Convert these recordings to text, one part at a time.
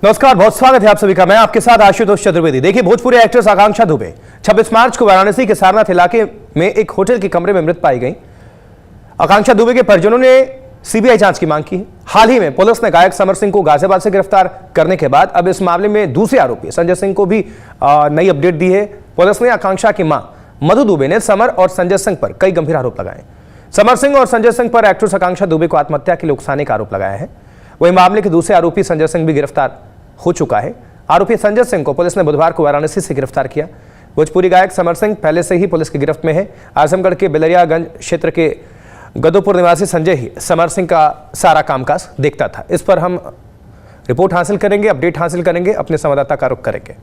नमस्कार, बहुत स्वागत है आप सभी का। मैं आपके साथ आशुतोष चतुर्वेदी। देखिए, भोजपुरी एक्ट्रेस आकांक्षा दुबे 26 मार्च को वाराणसी के सारनाथ इलाके में एक होटल के कमरे में मृत पाई गई। आकांक्षा दुबे के परिजनों ने सीबीआई जांच की मांग की है। हाल ही में पुलिस ने गायक समर सिंह को गाजियाबाद से गिरफ्तार करने के बाद अब इस मामले में दूसरे आरोपी संजय सिंह को भी नई अपडेट दी है। पुलिस ने आकांक्षा की मां मधु दुबे ने समर और संजय सिंह पर कई गंभीर आरोप लगाए। समर सिंह और संजय सिंह पर एक्ट्रेस आकांक्षा दुबे को आत्महत्या के लिए उकसाने का आरोप लगाया है। वही मामले के दूसरे आरोपी संजय सिंह भी गिरफ्तार हो चुका है। आरोपी संजय सिंह को पुलिस ने बुधवार को वाराणसी से गिरफ्तार किया। भोजपुरी गायक समर सिंह पहले से ही पुलिस की गिरफ्त में है। आजमगढ़ के बिलरियागंज क्षेत्र के गदोपुर निवासी संजय ही समर सिंह का सारा कामकाज देखता था। इस पर हम रिपोर्ट हासिल करेंगे, अपडेट हासिल करेंगे, अपने संवाददाता का रुख करेंगे।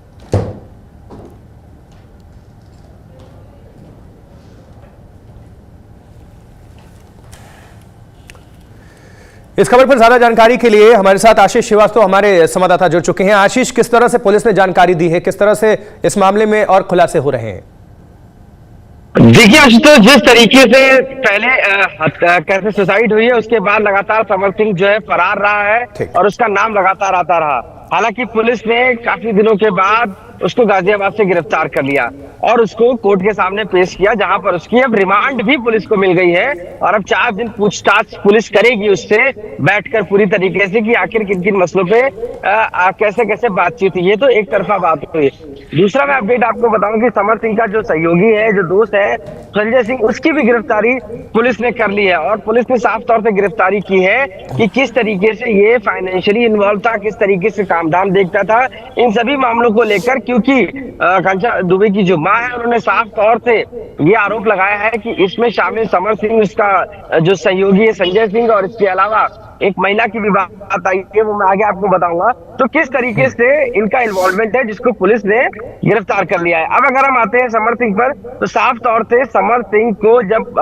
इस खबर पर ज्यादा जानकारी के लिए हमारे साथ आशीष श्रीवास्तव हमारे संवाददाता जुड़ चुके हैं। आशीष, किस तरह से पुलिस ने जानकारी दी है, किस तरह से इस मामले में और खुलासे हो रहे हैं? देखिए आशुतोष, जिस तरीके से पहले कैसे सुसाइड हुई है उसके बाद लगातार समर सिंह जो है फरार रहा है और उसका नाम लगातार आता रहा। हालांकि पुलिस ने काफी दिनों के बाद उसको गाजियाबाद से गिरफ्तार कर लिया और उसको कोर्ट के सामने पेश किया, जहां पर उसकी अब रिमांड भी पुलिस को मिल गई है और अब 4 दिन पूछताछ पुलिस करेगी उससे बैठकर पूरी तरीके से कि आखिर किन किन मसलों पे कैसे कैसे बातचीत हुई। ये तो एक तरफा बात हुई। दूसरा मैं अपडेट आपको बताऊं कि समर सिंह का जो सहयोगी है, जो दोस्त है संजय सिंह, उसकी भी गिरफ्तारी पुलिस ने कर ली है और पुलिस ने साफ तौर से गिरफ्तारी की है कि किस तरीके से ये फाइनेंशियली इन्वॉल्व था, किस तरीके से काम धाम देखता था, इन सभी मामलों को लेकर। क्योंकि आकांक्षा दुबे की जो मां है उन्होंने साफ तौर से ये आरोप लगाया है कि इसमें शामिल समर सिंह, उसका जो सहयोगी है संजय सिंह, और इसके अलावा एक महिला की भी बात आई है, वो मैं आगे आपको बताऊंगा। तो किस तरीके से इनका इन्वॉल्वमेंट है जिसको पुलिस ने गिरफ्तार कर लिया है। अब अगर हम आते हैं समर सिंह पर, तो साफ तौर से समर सिंह को जब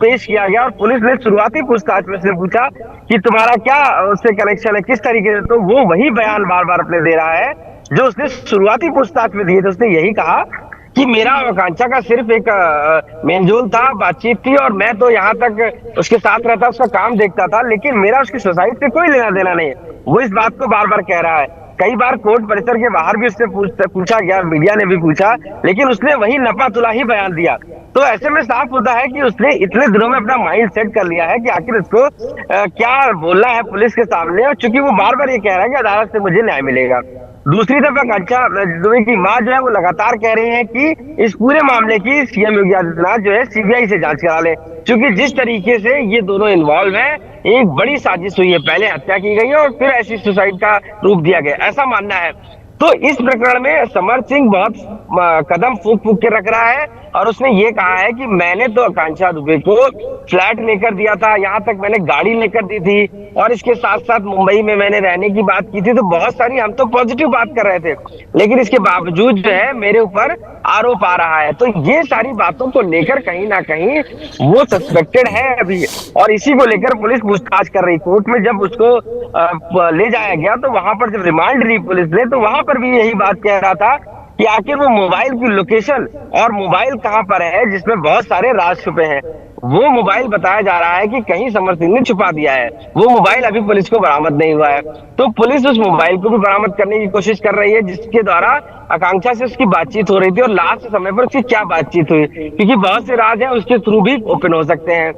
पेश किया गया और पुलिस ने शुरुआती पूछताछ में से पूछा कि तुम्हारा क्या उससे कनेक्शन है, किस तरीके से, तो वो वही बयान बार बार अपने दे रहा है जो उसने शुरुआती पूछताछ में दिए थे। उसने यही कहा कि मेरा आकांक्षा का सिर्फ एक मेलजोल था, बातचीत थी और मैं तो यहाँ तक उसके साथ रहता, उसका काम देखता था, लेकिन मेरा उसकी सोसाइटी से कोई लेना देना नहीं। वो इस बात को बार बार कह रहा है। कई बार कोर्ट परिसर के बाहर भी उससे पूछा गया, मीडिया ने भी पूछा, लेकिन उसने वही नपा-तुला ही बयान दिया। तो ऐसे में साफ होता है कि उसने इतने दिनों में अपना माइंड सेट कर लिया है कि आखिर उसको क्या बोलना है पुलिस के सामने, और चूंकि वो बार बार ये कह रहा है कि अदालत से मुझे न्याय मिलेगा। दूसरी तरफ आकांक्षा दुबे की मां जो है वो लगातार कह रही है कि इस पूरे मामले की सीएम योगी आदित्यनाथ जो है सीबीआई से जांच करा ले, क्योंकि जिस तरीके से ये दोनों इन्वॉल्व हैं, एक बड़ी साजिश हुई है। पहले हत्या की गई है और फिर ऐसी सुसाइड का रूप दिया गया, ऐसा मानना है। तो इस प्रकरण में समर सिंह बहुत कदम फूंक फूंक के रख रहा है और उसने ये कहा है कि मैंने तो आकांक्षा दुबे को फ्लैट लेकर दिया था, यहाँ तक मैंने गाड़ी लेकर दी थी और इसके साथ साथ मुंबई में मैंने रहने की बात की थी। तो बहुत सारी हम तो पॉजिटिव बात कर रहे थे, लेकिन इसके बावजूद जो है मेरे ऊपर आरोप आ रहा है। तो ये सारी बातों को लेकर कहीं ना कहीं वो सस्पेक्टेड है अभी, और इसी को लेकर पुलिस पूछताछ कर रही। कोर्ट में जब उसको ले जाया गया तो वहां पर जब रिमांड ली पुलिस ने, तो वहां पर भी यही बात कह रहा था कि आखिर वो मोबाइल की लोकेशन और मोबाइल कहां पर है जिसमें बहुत सारे राज छुपे हैं, वो मोबाइल बताया जा रहा है कि कहीं समर सिंह ने छुपा दिया है। वो मोबाइल अभी पुलिस को बरामद नहीं हुआ है। तो पुलिस उस मोबाइल को भी बरामद करने की कोशिश कर रही है जिसके द्वारा आकांक्षा से उसकी बातचीत हो रही थी और लास्ट समय पर उसकी क्या बातचीत हुई, क्योंकि बहुत से राज हैं उसके थ्रू भी ओपन हो सकते हैं।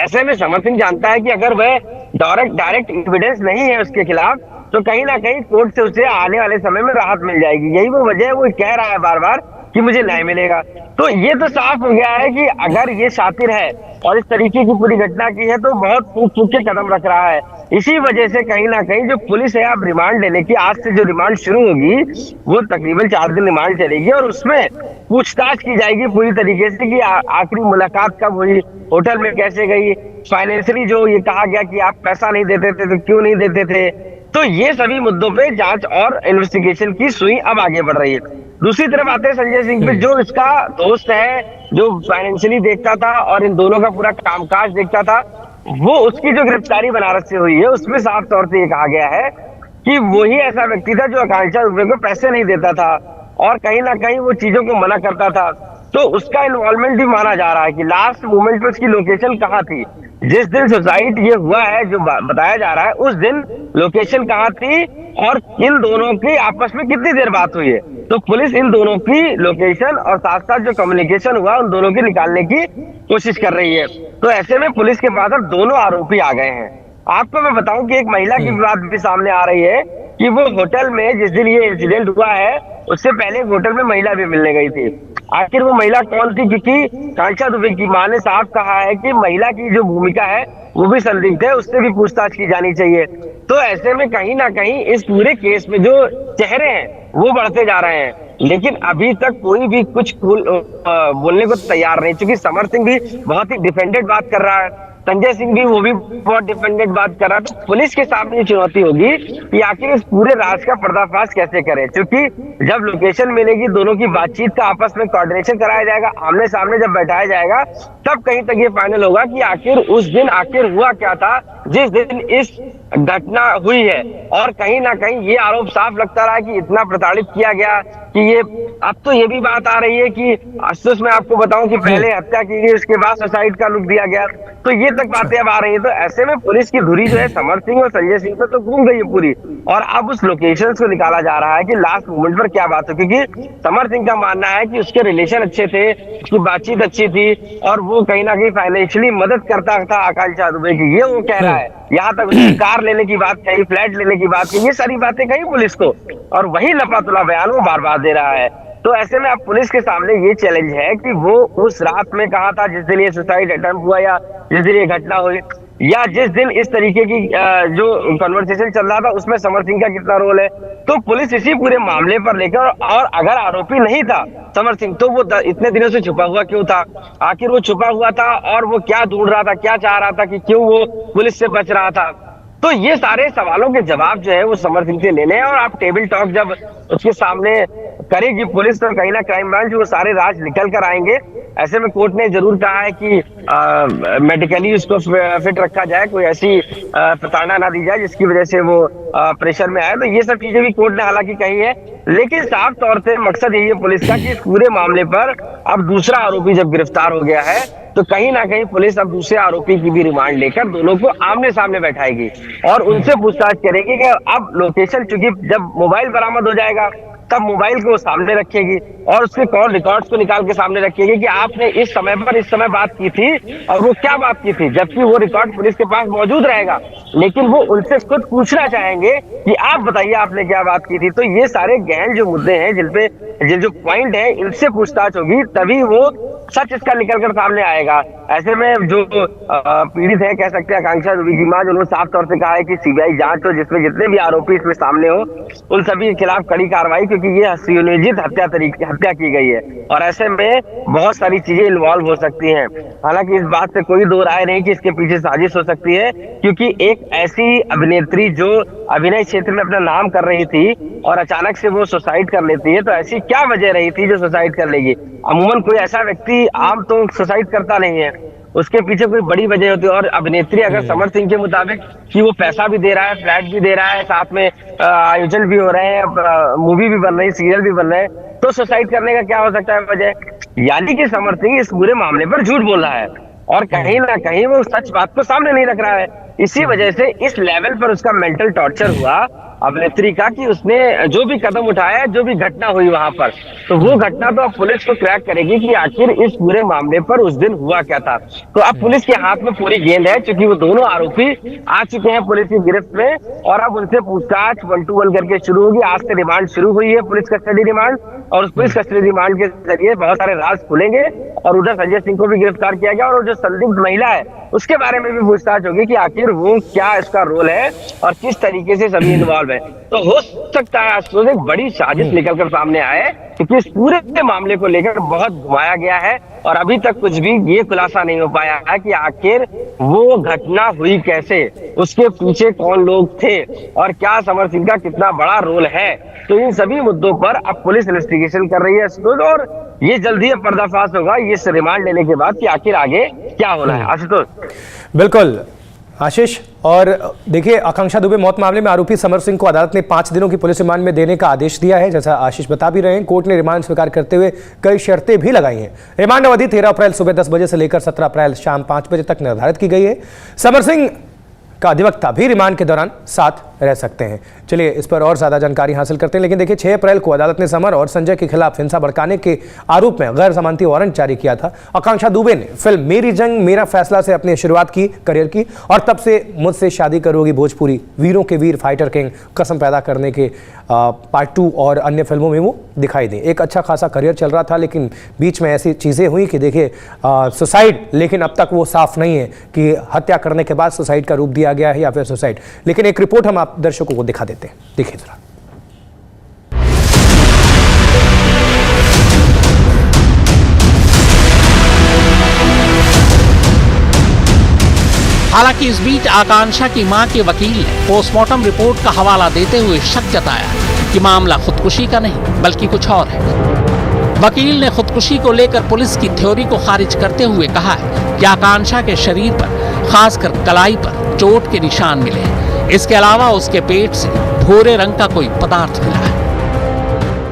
ऐसे में समर सिंह जानता है कि अगर वह डायरेक्ट एविडेंस नहीं है उसके खिलाफ, तो कहीं ना कहीं कोर्ट से उसे आने वाले समय में राहत मिल जाएगी। यही वो वजह है, वो कह रहा है बार बार कि मुझे न्याय मिलेगा। तो ये तो साफ हो गया है कि अगर ये शातिर है और इस तरीके की पूरी घटना की है तो बहुत फूक फूक के कदम रख रहा है। इसी वजह से कहीं ना कहीं जो पुलिस है अब रिमांड लेने की, आज से जो रिमांड शुरू होगी वो तकरीबन 4 दिन रिमांड चलेगी और उसमें पूछताछ की जाएगी पूरी तरीके से कि आखिरी मुलाकात कब हुई, होटल में कैसे गई, फाइनेंशियली जो ये कहा गया कि आप पैसा नहीं देते थे तो क्यों नहीं देते थे। तो ये सभी मुद्दों पे जांच और इन्वेस्टिगेशन की सुई अब आगे बढ़ रही है। दूसरी तरफ आते हैं संजय सिंह पे, जो इसका दोस्त है, जो फाइनेंशियली देखता था और इन दोनों का पूरा कामकाज देखता था, वो उसकी जो गिरफ्तारी बनारस से हुई है उसमें साफ तौर से ये कहा गया है कि वही ऐसा व्यक्ति था जो आकांक्षा दुबे को पैसे नहीं देता था और कहीं ना कहीं वो चीजों को मना करता था। तो उसका इन्वॉल्वमेंट भी माना जा रहा है कि लास्ट मोमेंट पे उसकी लोकेशन कहाँ थी। जिस दिन सुसाइड ये हुआ है, जो बताया जा रहा है, उस दिन लोकेशन कहाँ थी और इन दोनों की आपस में कितनी देर बात हुई है। तो पुलिस इन दोनों की लोकेशन और साथ साथ जो कम्युनिकेशन हुआ उन दोनों की निकालने की कोशिश कर रही है। तो ऐसे में पुलिस के पास अब दोनों आरोपी आ गए हैं। आपको मैं बताऊं कि एक महिला की बात भी सामने आ रही है कि वो होटल में जिस दिन ये इंसिडेंट हुआ है उससे पहले होटल में महिला भी मिलने गई थी। आखिर वो महिला कौन थी, क्योंकि आकांक्षा दुबे की मां ने साफ कहा है कि महिला की जो भूमिका है वो भी संदिग्ध है, उससे भी पूछताछ की जानी चाहिए। तो ऐसे में कहीं ना कहीं इस पूरे केस में जो चेहरे हैं वो बढ़ते जा रहे हैं, लेकिन अभी तक कोई भी कुछ बोलने को तैयार नहीं। क्योंकि समर सिंह भी बहुत ही डिफेंडेड बात कर रहा है, संजय सिंह भी वो भी बहुत डिफेंडेड बात कर रहा है। तो पुलिस के सामने चुनौती होगी कि आखिर इस पूरे राज का पर्दाफाश कैसे करें, क्योंकि जब लोकेशन मिलेगी, दोनों की बातचीत का आपस में कोऑर्डिनेशन कराया जाएगा, आमने सामने जब बैठाया जाएगा, तब कहीं तक ये फाइनल होगा कि आखिर उस दिन आखिर हुआ क्या था जिस दिन इस घटना हुई है। और कहीं ना कहीं ये आरोप साफ लगता रहा कि इतना प्रताड़ित किया गया कि ये अब तो ये भी बात आ रही है कि आशुतोष मैं आपको बताऊं कि पहले हत्या की गई, उसके बाद सुसाइड का लुक दिया गया। तो ये तक बातें अब आ रही है। तो ऐसे में पुलिस की धुरी जो है समर सिंह और संजय सिंह पे तो घूम गई है पूरी, और अब उस लोकेशन को निकाला जा रहा है कि लास्ट मोमेंट पर क्या बात हो। क्योंकि समर सिंह का मानना है कि उसके रिलेशन अच्छे थे, उसकी बातचीत अच्छी थी और वो कहीं ना कहीं फाइनेंशियली मदद करता था आकांक्षा दुबे की, ये वो कह रहा है। यहाँ तक उसकी कार लेने की बात कही, फ्लैट लेने की बात कही, ये सारी बातें कही पुलिस को, और वही लपातुला बयान वो बार बार दे रहा है। तो ऐसे में अब पुलिस के सामने ये चैलेंज है कि वो उस रात में कहा था जिस दिन ये सुसाइड अटेम्प्ट हुआ, या जिस दिन ये घटना हुई, या जिस दिन इस तरीके की जो कन्वर्सेशन चल रहा था उसमें समर सिंह का कितना रोल है। तो पुलिस इसी पूरे मामले पर लेकर, और अगर आरोपी नहीं था समर सिंह तो वो इतने दिनों से छुपा हुआ क्यों था, आखिर वो छुपा हुआ था और वो क्या ढूंढ रहा था, क्या चाह रहा था, कि क्यों वो पुलिस से बच रहा था। तो ये सारे सवालों के जवाब जो है वो समर सिंह से लेने हैं, और आप टेबल टॉक जब उसके सामने करेगी पुलिस तो कहीं ना क्राइम ब्रांच वो सारे राज निकल कर आएंगे। ऐसे में कोर्ट ने जरूर कहा है कि मेडिकली उसको फिट रखा जाए, कोई ऐसी प्रताड़ना ना दी जाए जिसकी वजह से वो प्रेशर में आए। तो ये सब चीजें भी कोर्ट ने हालांकि कही है, लेकिन साफ तौर से मकसद यही है पुलिस का कि इस पूरे मामले पर अब दूसरा आरोपी जब गिरफ्तार हो गया है तो कहीं ना कहीं पुलिस अब दूसरे आरोपी की भी रिमांड लेकर दोनों को आमने सामने बैठाएगी और उनसे पूछताछ करेगी कि अब लोकेशन, चूंकि जब मोबाइल बरामद हो जाएगा तब मोबाइल को सामने रखेगी और उसके कॉल रिकॉर्ड्स को निकाल के सामने रखेगी कि आपने इस समय पर इस समय बात की थी और वो क्या बात की थी, जबकि वो रिकॉर्ड पुलिस के पास मौजूद रहेगा, लेकिन वो उनसे खुद पूछना चाहेंगे कि आप बताइए आपने क्या बात की थी। तो ये सारे गहन जो मुद्दे हैं जिन जो पॉइंट है इनसे पूछताछ होगी, तभी वो सच इसका निकल कर सामने आएगा। ऐसे में जो पीड़ित है, कह सकते हैं आकांक्षा दुबे की मां, उन्होंने साफ तौर से कहा है कि सीबीआई जांच हो जिसमें जितने भी आरोपी इसमें सामने हो उन सभी के खिलाफ कड़ी कार्रवाई, क्योंकि ये सुनियोजित हत्या की गई है और ऐसे में बहुत सारी चीजें इन्वॉल्व हो सकती हैं। हालांकि इस बात से कोई दो राय नहीं कि इसके पीछे साजिश हो सकती है, क्योंकि एक ऐसी अभिनेत्री जो अभिनय क्षेत्र में अपना नाम कर रही थी और अचानक से वो सुसाइड कर लेती है, तो ऐसी क्या वजह रही थी जो सुसाइड कर लेगी। अमूमन कोई ऐसा व्यक्ति आम तो सुसाइड करता नहीं है, उसके पीछे कोई बड़ी वजह होती है। और अभिनेत्री अगर समर सिंह के मुताबिक कि वो पैसा भी दे रहा है, फ्लैट भी दे रहा है, साथ में आयोजन भी हो रहे हैं, मूवी भी बन रही है, सीरियल भी बन रहे हैं, तो सुसाइड करने का क्या हो सकता है वजह। यानी कि समर सिंह इस पूरे मामले पर झूठ बोल रहा है और कहीं ना कहीं वो सच बात को सामने नहीं रख रहा है। इसी वजह से इस लेवल पर उसका मेंटल टॉर्चर हुआ अभिनेत्री का कि उसने जो भी कदम उठाया, जो भी घटना हुई वहां पर, तो वो घटना तो अब पुलिस को क्रैक करेगी कि आखिर इस पूरे मामले पर उस दिन हुआ क्या था। तो अब पुलिस के हाथ में पूरी गेंद है, क्योंकि वो दोनों आरोपी आ चुके हैं पुलिस की गिरफ्त में और अब उनसे पूछताछ 1 to 1 करके शुरू होगी। आज से रिमांड शुरू हुई है, पुलिस कस्टडी रिमांड, और उस पुलिस कस्टडी रिमांड के जरिए बहुत सारे राज खुलेंगे और उधर संजय सिंह को भी गिरफ्तार किया गया और जो संदिग्ध महिला है उसके बारे में भी पूछताछ होगी कि आखिर वो क्या इसका रोल है और किस तरीके से सभी इन्वॉल्व है। तो हो सकता है आज एक बड़ी साजिश निकलकर सामने आए, क्योंकि इस पूरे मामले को लेकर बहुत घुमाया गया है और अभी तक कुछ भी ये खुलासा नहीं हो पाया है कि आखिर वो घटना हुई कैसे, उसके पीछे कौन लोग थे और क्या समर सिंह का कितना बड़ा रोल है। तो इन सभी मुद्दों पर अब पुलिस इन्वेस्टिगेशन कर रही है और ये जल्दी पर्दाफाश होगा ये रिमांड लेने के बाद कि आखिर आगे क्या होना है। आशुतोष बिल्कुल आशीष, और देखिए आकांक्षा दुबे मौत मामले में आरोपी समर सिंह को अदालत ने 5 दिनों की पुलिस रिमांड में देने का आदेश दिया है। जैसा आशीष बता भी रहे हैं, कोर्ट ने रिमांड स्वीकार करते हुए कई शर्तें भी लगाई हैं। रिमांड अवधि 13 अप्रैल सुबह 10 बजे से लेकर 17 अप्रैल शाम 5 बजे तक निर्धारित की गई है। समर सिंह का अधिवक्ता भी रिमांड के दौरान साथ रह सकते हैं। चलिए इस पर और ज्यादा जानकारी हासिल करते हैं। लेकिन देखिए 6 अप्रैल को अदालत ने समर और संजय के खिलाफ हिंसा भड़काने के आरोप में गैर जमानती वारंट जारी किया था। आकांक्षा दुबे ने फिल्म मेरी जंग मेरा फैसला से अपनी शुरुआत की, करियर की, और तब से मुझसे शादी करोगी, भोजपुरी, वीरों के वीर, फाइटर किंग, कसम पैदा करने के पार्ट 2 और अन्य फिल्मों में वो दिखाई दी। एक अच्छा खासा करियर चल रहा था, लेकिन बीच में ऐसी चीजें हुई कि देखिए सुसाइड, लेकिन अब तक वो साफ नहीं है कि हत्या करने के बाद सुसाइड का रूप दिया गया है या फिर सुसाइड। लेकिन एक रिपोर्ट हम आप दर्शकों को दिखा देते हैं, देखिए जरा। हालांकि इस बीच आकांक्षा की मां के वकील ने पोस्टमार्टम रिपोर्ट का हवाला देते हुए शक जताया कि मामला खुदकुशी का नहीं बल्कि कुछ और है। वकील ने खुदकुशी को लेकर पुलिस की थ्योरी को खारिज करते हुए कहा है कि आकांक्षा के शरीर पर, खासकर कलाई पर चोट के निशान मिले हैं। इसके अलावा उसके पेट से भूरे रंग का कोई पदार्थ मिला है।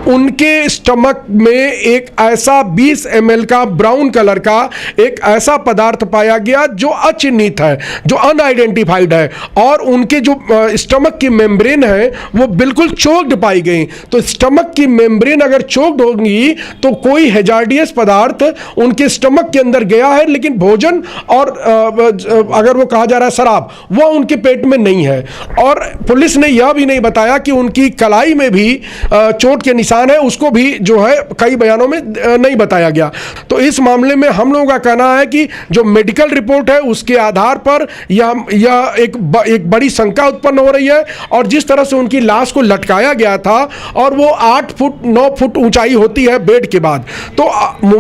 उनके स्टमक में एक ऐसा 20 ml का ब्राउन कलर का एक ऐसा पदार्थ पाया गया जो अचिन्हित है, जो अनआइडेंटिफाइड है, और उनके जो स्टमक की मेम्ब्रेन है वो बिल्कुल चोक्ड पाई गई। तो स्टमक की मेम्ब्रेन अगर चोक्ड होगी तो कोई हैजार्डियस पदार्थ उनके स्टमक के अंदर गया है, लेकिन भोजन और अगर वो कहा जा रहा है शराब, वो उनके पेट में नहीं है। और पुलिस ने यह भी नहीं बताया कि उनकी कलाई में भी चोट के निशान है, उसको भी जो है कई बयानों में नहीं बताया गया। तो इस मामले में हम लोगों का कहना है कि जो मेडिकल रिपोर्ट है उसके आधार पर यह एक बड़ी शंका उत्पन्न हो रही है। और जिस तरह से उनकी लाश को लटकाया गया था, और वो 8 फुट 9 फुट ऊंचाई होती है बेड के बाद, तो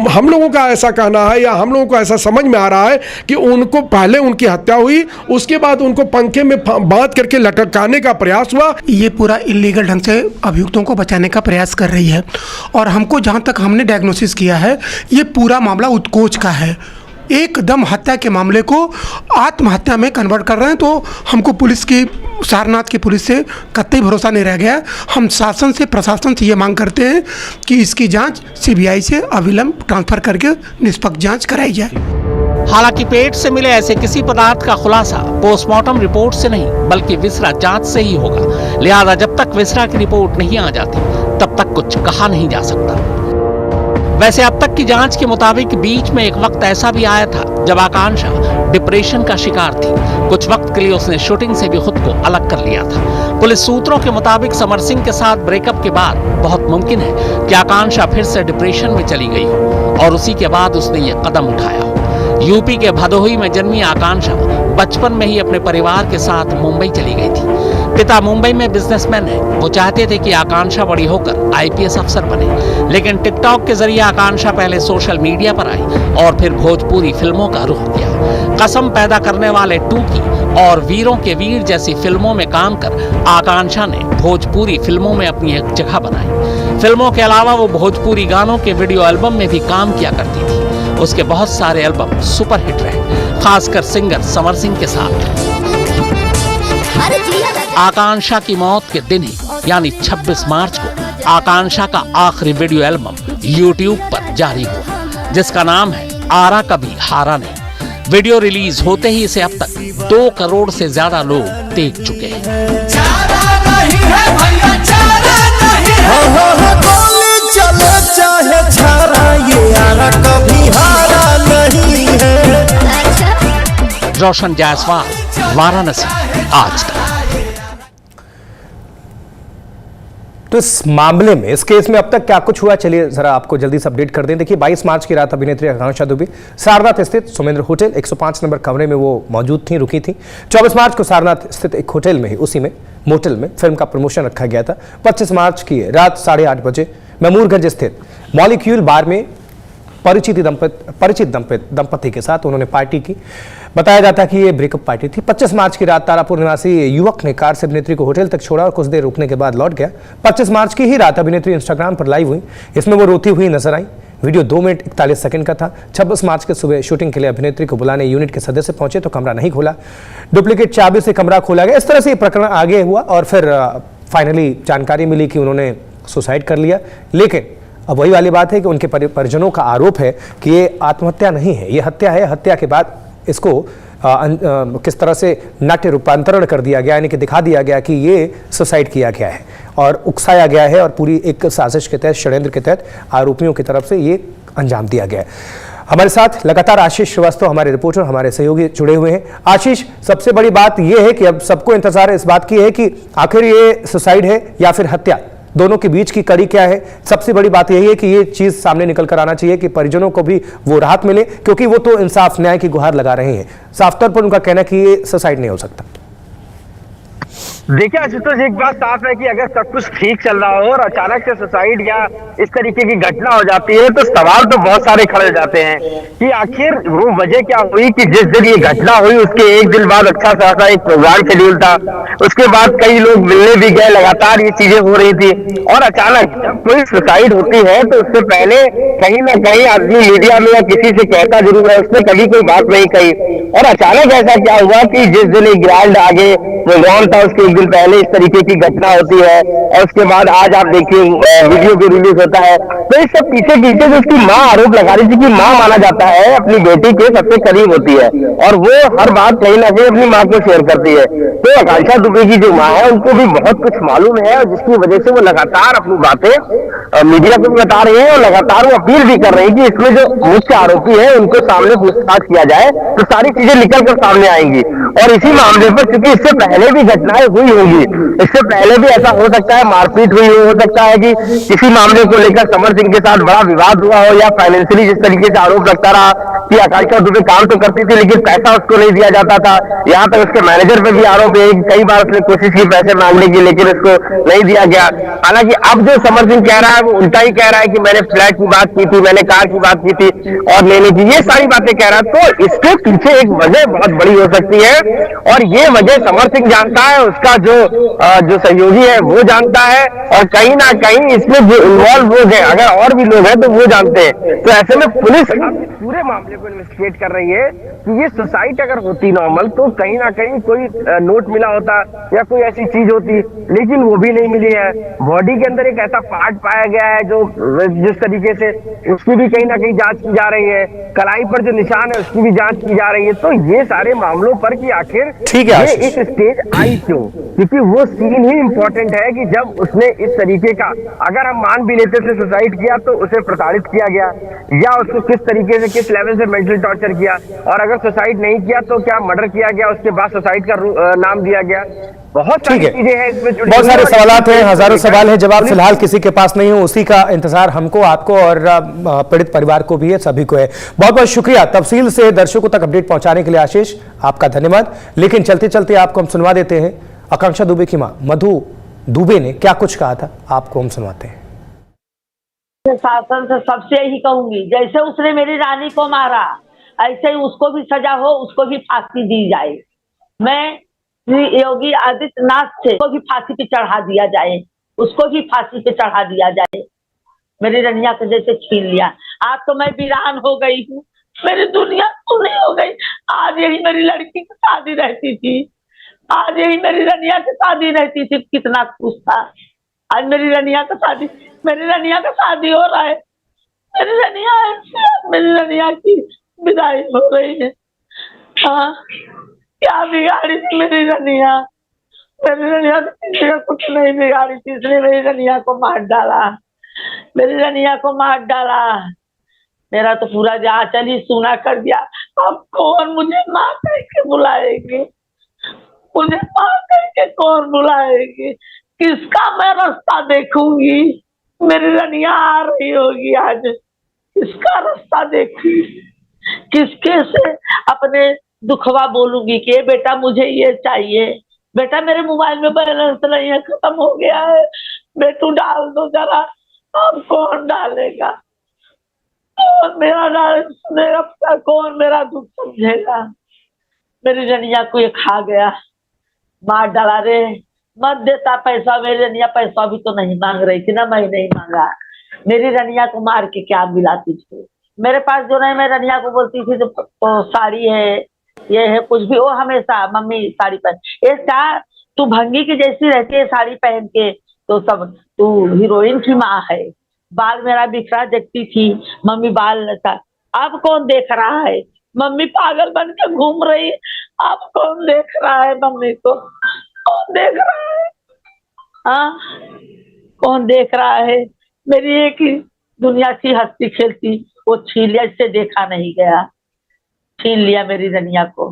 हम लोगों का ऐसा कहना है या हम लोगों को ऐसा समझ में आ रहा है कि उनको पहले उनकी हत्या हुई, उसके बाद उनको पंखे में बांध करके लटकाने का प्रयास हुआ। ये पूरा इलीगल ढंग से अभियुक्तों को बचाने का प्रयास कर रही है। और हमको जहां तक हमने डायग्नोसिस किया है, ये पूरा मामला उत्कोच का है। एकदम हत्या के मामले को आत्महत्या में कन्वर्ट कर रहे हैं। तो हमको पुलिस की, सारनाथ की पुलिस से कतई भरोसा नहीं रह गया। हम शासन से, प्रशासन से ये मांग करते हैं कि इसकी जांच सीबीआई से अविलंब ट्रांसफर करके निष्पक्ष जांच कराई जाए। हालांकि पेट से मिले ऐसे किसी पदार्थ का खुलासा पोस्टमार्टम रिपोर्ट से नहीं बल्कि विसरा जांच से ही होगा। लिहाजा जब तक विसरा की रिपोर्ट नहीं आ जाती तब तक कुछ कहा नहीं जा सकता। वैसे अब तक की जांच के मुताबिक बीच में एक वक्त ऐसा भी आया था जब आकांक्षा डिप्रेशन का शिकार थी। कुछ वक्त के लिए उसने शूटिंग से भी खुद को अलग कर लिया था। पुलिस सूत्रों के मुताबिक समर सिंह के साथ ब्रेकअप के बाद बहुत मुमकिन है कि आकांक्षा फिर से डिप्रेशन में चली गई हो और उसी के बाद उसने ये कदम उठाया हो। यूपी के भदोही में जन्मी आकांक्षा बचपन में ही अपने परिवार के साथ मुंबई चली गई थी। पिता मुंबई में बिजनेसमैन है। वो चाहते थे कि आकांक्षा बड़ी होकर IPS अफसर बने, लेकिन टिकटॉक के जरिए आकांक्षा पहले सोशल मीडिया पर आई और फिर भोजपुरी फिल्मों का रुख किया। कसम पैदा करने वाले 2 की और वीरों के वीर जैसी फिल्मों में काम कर आकांक्षा ने भोजपुरी फिल्मों में अपनी एक जगह बनाई। फिल्मों के अलावा वो भोजपुरी गानों के वीडियो एल्बम में भी काम किया करती थी। उसके बहुत सारे एल्बम सुपरहिट रहे, खासकर सिंगर समर सिंह के साथ। आकांक्षा की मौत के दिन ही यानी 26 मार्च को आकांक्षा का आखिरी वीडियो एल्बम YouTube पर जारी हुआ, जिसका नाम है आरा कभी हारा नहीं। वीडियो रिलीज होते ही इसे अब तक 2 करोड़ से ज्यादा लोग देख चुके हैं। रोशन जायसवाल, वाराणसी, आज तक। तो इस मामले में, इस केस में अब तक क्या कुछ हुआ, चलिए जरा आपको जल्दी से अपडेट कर दें। देखिए 22 मार्च की रात अभिनेत्री आकांक्षा दुबे सारनाथ स्थित सुमेंद्र होटल 105 नंबर कमरे में वो मौजूद थी, रुकी थी। 24 मार्च को सारनाथ स्थित एक होटल में ही, उसी में मोटल में फिल्म का प्रमोशन रखा गया था। 25 मार्च की रात 8:30 बजे महमूरगंज स्थित मॉलिक्यूल बार में परिचित दंपति के साथ उन्होंने पार्टी की। बताया जाता है कि ये ब्रेकअप पार्टी थी। 25 मार्च की रात तारापुर निवासी युवक ने कार से अभिनेत्री को होटल तक छोड़ा और कुछ देर रुकने के बाद लौट गया। 25 मार्च की ही रात अभिनेत्री इंस्टाग्राम पर लाइव हुई। इसमें वो रोती हुई नजर आई। वीडियो 2 मिनट 41 सेकंड का था। 26 मार्च के सुबह शूटिंग के लिए अभिनेत्री को बुलाने यूनिट के सदस्य पहुंचे तो कमरा नहीं खोला, डुप्लीकेट चाबी से कमरा खोला गया। इस तरह से ये प्रकरण आगे हुआ और फिर फाइनली जानकारी मिली कि उन्होंने सुसाइड कर लिया। लेकिन अब वही वाली बात है कि उनके परिजनों का आरोप है कि ये आत्महत्या नहीं है, ये हत्या है। हत्या के बाद इसको किस तरह से नाट्य रूपांतरण कर दिया गया, यानी कि दिखा दिया गया कि ये सुसाइड किया गया है और उकसाया गया है और पूरी एक साजिश के तहत, षड्यंत्र के तहत आरोपियों की तरफ से ये अंजाम दिया गया है। हमारे साथ लगातार आशीष श्रीवास्तव हमारे रिपोर्टर, हमारे सहयोगी जुड़े हुए हैं। आशीष, सबसे बड़ी बात यह है कि अब सबको इंतजार इस बात की है कि आखिर ये सुसाइड है या फिर हत्या, दोनों के बीच की कड़ी क्या है। सबसे बड़ी बात यही है कि ये चीज सामने निकल कर आना चाहिए कि परिजनों को भी वो राहत मिले, क्योंकि वो तो इंसाफ न्याय की गुहार लगा रहे हैं। साफ तौर पर उनका कहना है कि ये सुसाइड नहीं हो सकता। देखिए आशुतोष, एक बात साफ है कि अगर सब कुछ ठीक चल रहा हो और अचानक से सुसाइड या इस तरीके की घटना हो जाती है तो सवाल तो बहुत सारे खड़े हो जाते हैं कि आखिर वो वजह क्या हुई कि जिस दिन ये घटना हुई उसके एक दिन बाद अच्छा खासा एक प्रोग्राम शेड्यूल था, उसके बाद कई लोग मिलने भी गए, लगातार ये चीजें हो रही थी और अचानक जब कोई सुसाइड होती है तो उससे पहले कहीं ना कहीं आदमी मीडिया में या किसी से कहता जरूर है, उसने कभी कोई बात नहीं कही। और अचानक ऐसा क्या हुआ कि जिस दिन एक ग्रांड आगे प्रोग्राम था उसके दिन पहले इस तरीके की घटना होती है और उसके बाद आज आप देखिए वीडियो भी रिलीज होता है। तो इस सब पीछे पीछे जो उसकी माँ आरोप लगा रही थी कि माँ माना जाता है अपनी बेटी के सबसे करीब होती है और वो हर बात कहीं ना कहीं अपनी माँ को शेयर करती है। तो आकांक्षा दुबे की जो माँ है उनको भी बहुत कुछ मालूम है और जिसकी वजह से वो लगातार अपनी बातें मीडिया को भी बता रही है और लगातार वो अपील भी कर रही है कि इसमें जो मुख्य आरोपी है उनको सामने पूछताछ किया जाए तो सारी चीजें निकल कर सामने आएंगी। और इसी मामले पर क्योंकि इससे पहले भी घटनाएं हुई होंगी, इससे पहले भी ऐसा हो सकता है मारपीट हुई हो सकता है कि किसी मामले को लेकर समर सिंह के साथ बड़ा विवाद हुआ हो या फाइनेंशियली जिस तरीके से आरोप लगता रहा कि आकांक्षा दुबे काम तो करती थी लेकिन पैसा उसको नहीं दिया जाता था। यहाँ तक उसके मैनेजर पे भी आरोप है, कई बार उसने कोशिश की पैसे मांगने की लेकिन उसको नहीं दिया गया। हालांकि अब जो समर सिंह कह रहा है वो उल्टा ही कह रहा है कि मैंने फ्लैट की बात की थी, मैंने कार की बात की थी और लेने की, ये सारी बातें कह रहा है। तो इसके पीछे एक वजह बहुत बड़ी हो सकती है और ये वजह समर सिंह जानता है, उसका जो सहयोगी है वो जानता है और कहीं ना कहीं इसमें जो इन्वॉल्व लोग हैं, अगर और भी लोग हैं तो वो जानते हैं। तो ऐसे में पुलिस पूरे मामले को इन्वेस्टिगेट कर रही है कि ये सुसाइड अगर होती नॉर्मल तो कहीं ना कहीं कोई नोट मिला होता या कोई ऐसी चीज होती, लेकिन वो भी नहीं मिली है। बॉडी के अंदर एक ऐसा पार्ट पाया गया है जो जिस तरीके से उसकी भी कहीं ना कहीं जांच की जा रही है, कलाई पर जो निशान है उसकी भी जांच की जा रही है। तो ये सारे मामलों पर कि आखिर ये इस स्टेज आई क्यों, क्योंकि वो सीन ही इंपॉर्टेंट है कि जब उसने इस तरीके का, अगर हम मान भी लेते थे सुसाइड किया तो उसे प्रताड़ित किया गया या उसको किस तरीके से किस लेवल से मेंटल टॉर्चर किया, और अगर सुसाइड नहीं किया तो क्या मर्डर किया गया, उसके बाद सुसाइड का नाम दिया गया। बहुत सारी चीजें हैं इसमें, बहुत सारे सवाल हैं, हजारों सवाल हैं, जवाब फिलहाल किसी के पास नहीं है। उसी का इंतजार हमको, आपको और पीड़ित परिवार को भी है, सभी को है। बहुत बहुत शुक्रिया तफसील से दर्शकों तक अपडेट पहुंचाने के लिए आशीष, आपका धन्यवाद। लेकिन चलते चलते आपको हम सुनवा देते हैं आकांक्षा दुबे की मां मधु दुबे ने क्या कुछ कहा था, आपको हम सुनवाते हैं। शासन से सबसे यही कहूंगी, जैसे उसने मेरी रानी को मारा ऐसे ही उसको भी सजा हो, उसको भी फांसी दी जाए। मैं योगी आदित्यनाथ से उसको भी फांसी पे चढ़ा दिया जाए, उसको भी फांसी पे चढ़ा दिया जाए। मेरी रनिया को जैसे छीन लिया, आज तो मैं वीरान हो गई हूँ, मेरी दुनिया पूरी हो गई। आज यही मेरी लड़की की शादी रहती थी, आज यही मेरी रनिया की शादी रहती थी, कितना खुश था। आज मेरी रनिया का शादी, मेरी रनिया का शादी हो रहा है, मेरी रनिया की विदाई हो रही है। हाँ, क्या बिगाड़ी थी मेरी रनिया? मेरी रनिया किसी का कुछ नहीं बिगाड़ी थी, इसलिए मेरी रनिया को मार डाला, मेरी रनिया को मार डाला। मेरा तो पूरा आंचल ही सूना कर दिया। अब कौन मुझे माँ कह के बुलाएगी, मुझे माँ कह के कौन बुलाएगी? किसका मैं रास्ता देखूंगी? मेरी रनिया आ रही होगी आज, किसका रास्ता देखूंगी? किसके से अपने दुखवा बोलूंगी कि बेटा मुझे ये चाहिए, बेटा मेरे मोबाइल में बैलेंस नहीं है, खत्म हो गया है, बेटू डाल दो जरा। अब कौन डालेगा? कौन मेरा डाल सुनेगा? कौन मेरा दुख समझेगा? मेरी रनिया को ये खा गया, मार डाला रे। मत देता पैसा, मेरी रनिया पैसा भी तो नहीं मांग रही थी ना, मैं नहीं मांगा। मेरी रनिया को मार के क्या मिला तुझको? मेरे पास जो नहीं, मैं रनिया को बोलती थी तो साड़ी है, ये है, कुछ भी, वो हमेशा मम्मी साड़ी पहन, ये क्या तू भंगी की जैसी रहती है साड़ी पहन के, तो सब तू हीरोइन की माँ है। बाल मेरा बिखरा देखती थी मम्मी, बाल ऐसा। अब कौन देख रहा है? मम्मी पागल बन के घूम रही है, अब कौन देख रहा है मम्मी को? कौन देख रहा है? हाँ, कौन देख रहा है? मेरी एक ही दुनिया थी हंसती खेलती, वो छीन लिया, इससे देखा नहीं गया, छीन लिया मेरी रनिया को।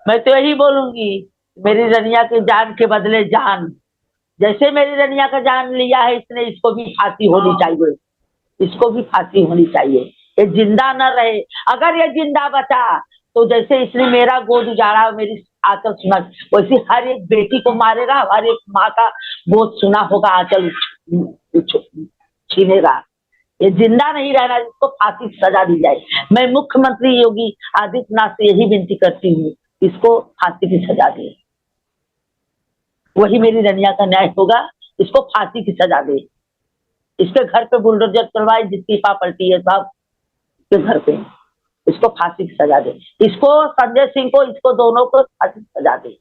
मैं तो यही बोलूंगी, मेरी रनिया की जान के बदले जान, जैसे मेरी रनिया का जान लिया है इसने, इसको भी फांसी होनी चाहिए, इसको भी फांसी होनी चाहिए। ये जिंदा न रहे, अगर ये जिंदा बचा तो जैसे इसने मेरा गोद उजाड़ा, मेरी आंचल सुना, वैसे हर एक बेटी को मारेगा, हर एक माँ का गोद सुना होगा, आंचल छीनेगा। ये जिंदा नहीं रहना, इसको फांसी की सजा दी जाए। मैं मुख्यमंत्री योगी आदित्यनाथ से यही विनती करती हूँ, इसको फांसी की सजा दे, वही मेरी रनिया का न्याय होगा। इसको फांसी की सजा दे, इसके घर पे बुलडोजर चलवाए, जितनी प्रॉपर्टी है सब के घर पे, इसको फांसी की सजा दे। इसको, संजय सिंह को, इसको दोनों को फांसी की सजा दे।